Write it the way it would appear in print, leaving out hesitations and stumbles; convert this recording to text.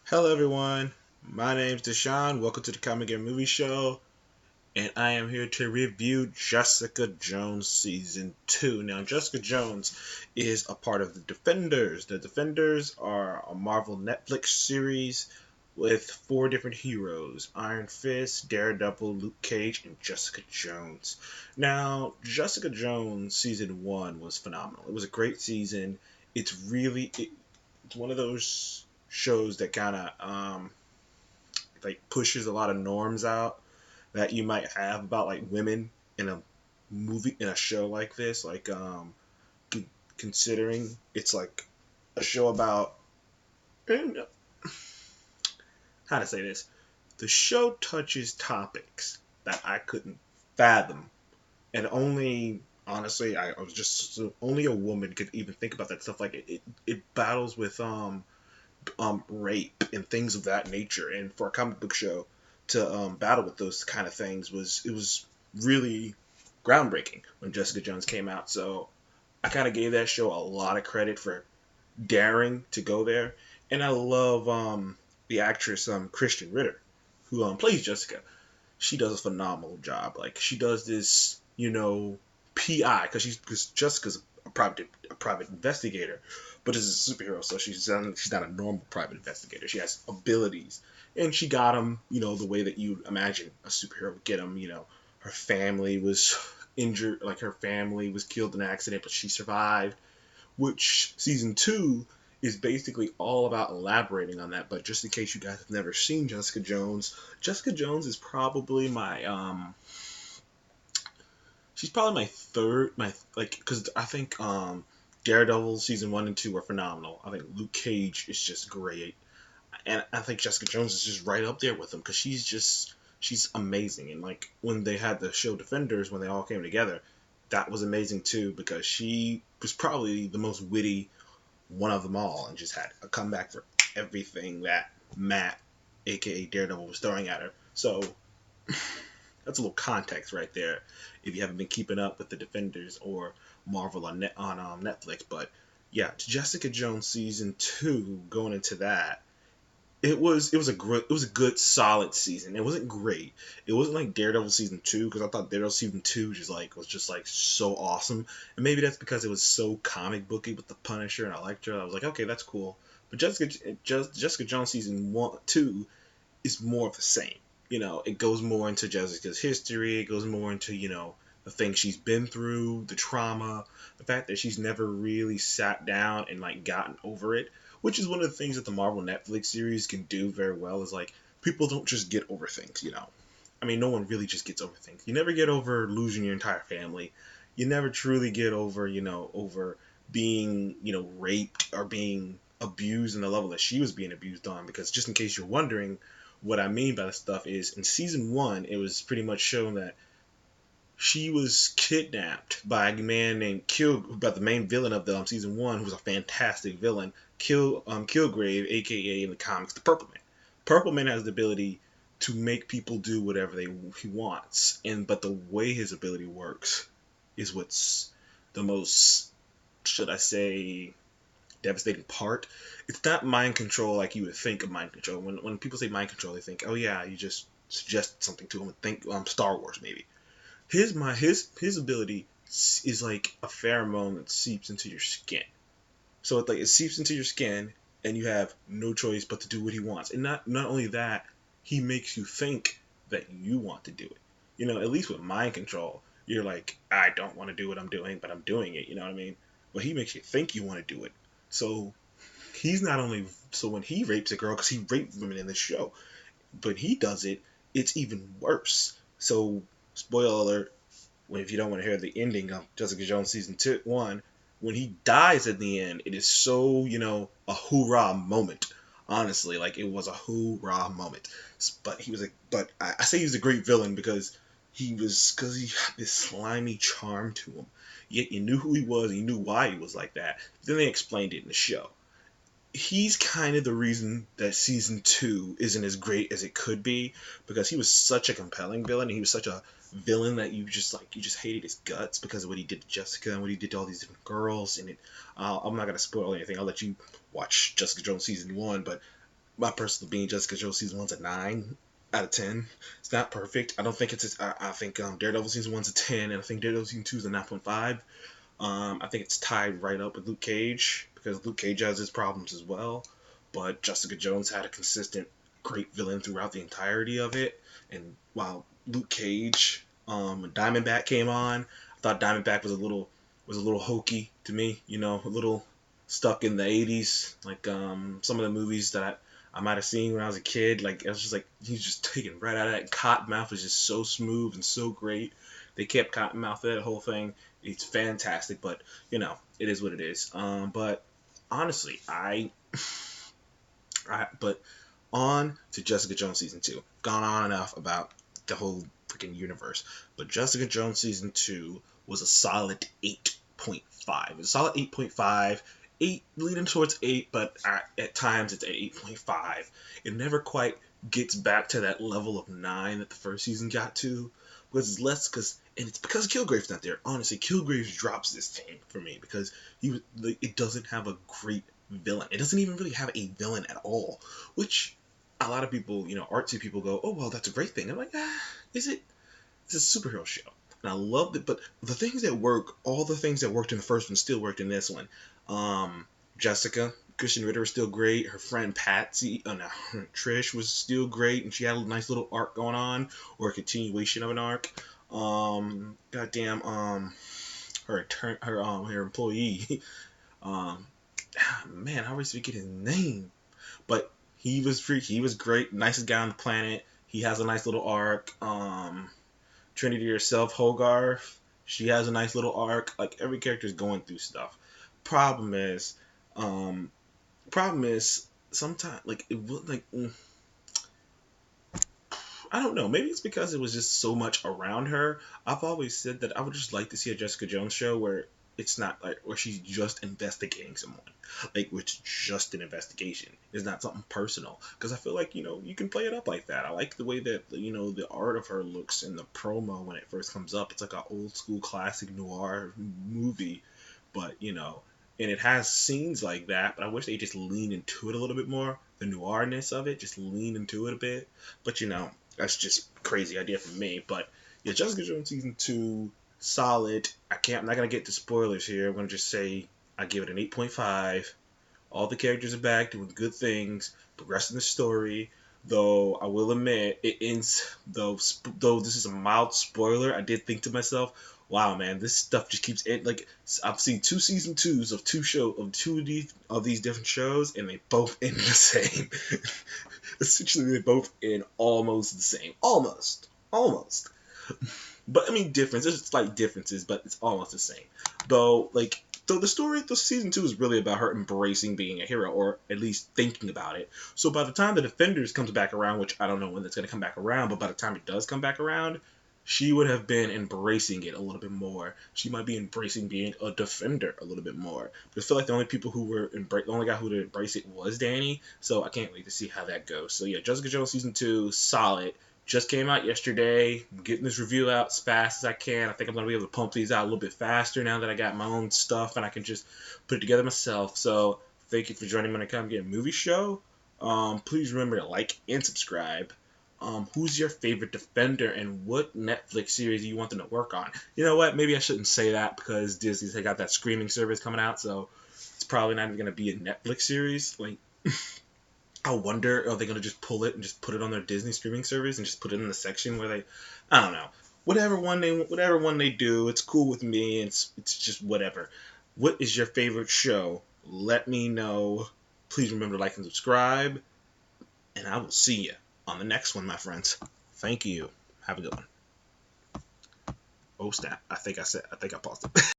Hello, everyone. My name's Deshaun. Welcome to the Comic and Movie Show, and I am here to review Jessica Jones Season 2. Now, Jessica Jones is a part of the Defenders. The Defenders are a Marvel Netflix series with four different heroes: Iron Fist, Daredevil, Luke Cage, and Jessica Jones. Now, Jessica Jones Season 1 was phenomenal. It was a great season. It's one of those shows that kind of like pushes a lot of norms out that you might have about like women in a movie in a show like this. Considering it's like a show about how to say this, the show touches topics that I couldn't fathom, and only honestly I was just only a woman could even think about that stuff. Like it battles with rape and things of that nature. And for a comic book show to battle with those kind of things was really groundbreaking when Jessica Jones came out. So I kind of gave that show a lot of credit for daring to go there. And I love the actress Christian Ritter who plays Jessica. She does a phenomenal job. Like she does this, PI because Jessica's a private investigator, but as a superhero, so she's not a normal private investigator. She has abilities, and she got him, the way that you imagine a superhero would get him. Her family was injured, like her family was killed in an accident, but she survived. Which season two is basically all about elaborating on that. But just in case you guys have never seen Jessica Jones is probably my she's probably my third, my like, because I think Daredevil season one and two are phenomenal. I think Luke Cage is just great, and I think Jessica Jones is just right up there with him because she's amazing. And like when they had the show Defenders, when they all came together, that was amazing too because she was probably the most witty one of them all, and just had a comeback for everything that Matt, aka Daredevil, was throwing at her. So that's a little context right there if you haven't been keeping up with the Defenders or Marvel on Netflix. But yeah, Jessica Jones season two, going into that, it was a good solid season. It wasn't great. It wasn't like Daredevil season two because I thought Daredevil season two was just like so awesome, and maybe that's because it was so comic booky with the Punisher and Elektra. I was like, okay, that's cool. But Jessica Jones season one two is more of the same. It goes more into Jessica's history. It goes more into the things she's been through, the trauma, the fact that she's never really sat down and like gotten over it, which is one of the things that the Marvel Netflix series can do very well. Is like people don't just get over things. I mean, no one really just gets over things. You never get over losing your entire family. You never truly get over being raped or being abused in the level that she was being abused on. Because just in case you're wondering, what I mean by this stuff is in season one, it was pretty much shown that she was kidnapped by a man named by the main villain of the season one, who was a fantastic villain, Kilgrave, aka in the comics, the Purple Man. Purple Man has the ability to make people do whatever he wants, and but the way his ability works is what's the most, should I say, devastating part. It's not mind control like you would think of mind control. When people say mind control, they think, oh yeah, you just suggest something to them and think Star Wars maybe. His ability is like a pheromone that seeps into your skin. So it seeps into your skin, and you have no choice but to do what he wants. And not only that, he makes you think that you want to do it. At least with mind control, you're like, I don't want to do what I'm doing, but I'm doing it. You know what I mean? But he makes you think you want to do it. So he's not only so when he rapes a girl, because he raped women in this show, but he does it, it's even worse. So spoiler alert, if you don't want to hear the ending of Jessica Jones season two one, when he dies at the end, it is so a hoorah moment. Honestly, like it was a hoorah moment. But I say he was a great villain because he had this slimy charm to him. Yet you knew who he was and you knew why he was like that. Then they explained it in the show. He's kind of the reason that season two isn't as great as it could be because he was such a compelling villain. He was such a villain that you just hated his guts because of what he did to Jessica and what he did to all these different girls. And I'm not gonna spoil anything. I'll let you watch Jessica Jones season one, but My personal being, Jessica Jones season 1's a 9 out of 10. It's not perfect. I don't think it's. I think Daredevil season 1's a 10, and I think Daredevil season 2's a 9.5. I think it's tied right up with Luke Cage because Luke Cage has his problems as well, but Jessica Jones had a consistent great villain throughout the entirety of it. And while Luke Cage, when Diamondback came on, I thought Diamondback was a little hokey to me. A little stuck in the '80s, like some of the movies that I might have seen when I was a kid. Like it was just like he's just taken right out of that. Cottonmouth was just so smooth and so great. They kept Cottonmouth that whole thing. It's fantastic, but it is what it is. But honestly, but on to Jessica Jones season 2. Gone on enough about the whole freaking universe, but Jessica Jones season 2 was a solid 8.5. It was a solid 8.5. 8 leading towards 8, but at times it's 8.5. It never quite gets back to that level of 9 that the first season got to, because it's less and it's because Kilgrave's not there. Honestly, Kilgrave drops this thing for me because it doesn't have a great villain. It doesn't even really have a villain at all, which a lot of people, artsy people go, oh well, that's a great thing. I'm like, is it? It's a superhero show, and I loved it. But the things that work, all the things that worked in the first one, still worked in this one. Jessica, Christian Ritter was still great. Her friend Patsy, Trish was still great, and she had a nice little arc going on, or a continuation of an arc. Goddamn, her employee, man, I always forget his name, but he was great, nicest guy on the planet. He has a nice little arc. Trinity herself, Hogarth, she has a nice little arc. Like every character is going through stuff. Problem is, sometimes like it was like. I don't know. Maybe it's because it was just so much around her. I've always said that I would just like to see a Jessica Jones show where it's not like where she's just investigating someone, like which just an investigation. It's not something personal. Because I feel like you can play it up like that. I like the way that the art of her looks in the promo when it first comes up. It's like an old school classic noir movie, but and it has scenes like that. But I wish they just leaned into it a little bit more. The noirness of it, just lean into it a bit. But that's just crazy idea for me. But yeah, Jessica Jones season 2, solid. I'm not gonna get to spoilers here. I'm gonna just say I give it an 8.5. All the characters are back doing good things, progressing the story. Though I will admit, it ends though this is a mild spoiler. I did think to myself, wow, man, this stuff just keeps it like I've seen 2 season 2s of of these different shows, and they both end the same. Essentially, they both end almost the same, almost. But I mean, difference. There's slight differences, but it's almost the same. Though, the season 2 is really about her embracing being a hero, or at least thinking about it. So by the time the Defenders comes back around, which I don't know when that's going to come back around, but by the time it does come back around, she would have been embracing it a little bit more. She might be embracing being a defender a little bit more. But I feel like the only the only guy who would embrace it was Danny. So I can't wait to see how that goes. So yeah, Jessica Jones season 2, solid. Just came out yesterday. I'm getting this review out as fast as I can. I think I'm gonna be able to pump these out a little bit faster now that I got my own stuff and I can just put it together myself. So thank you for joining me on the Come Get a Movie Show. Please remember to like and subscribe. Who's your favorite Defender and what Netflix series do you want them to work on? You know what? Maybe I shouldn't say that because Disney's got that streaming service coming out, so it's probably not even going to be a Netflix series. Like, I wonder, are they going to just pull it and just put it on their Disney streaming service and just put it in the section where I don't know. Whatever one they do, it's cool with me. It's just whatever. What is your favorite show? Let me know. Please remember to like and subscribe, and I will see you on the next one, my friends. Thank you. Have a good one. Oh, snap. I think I paused it.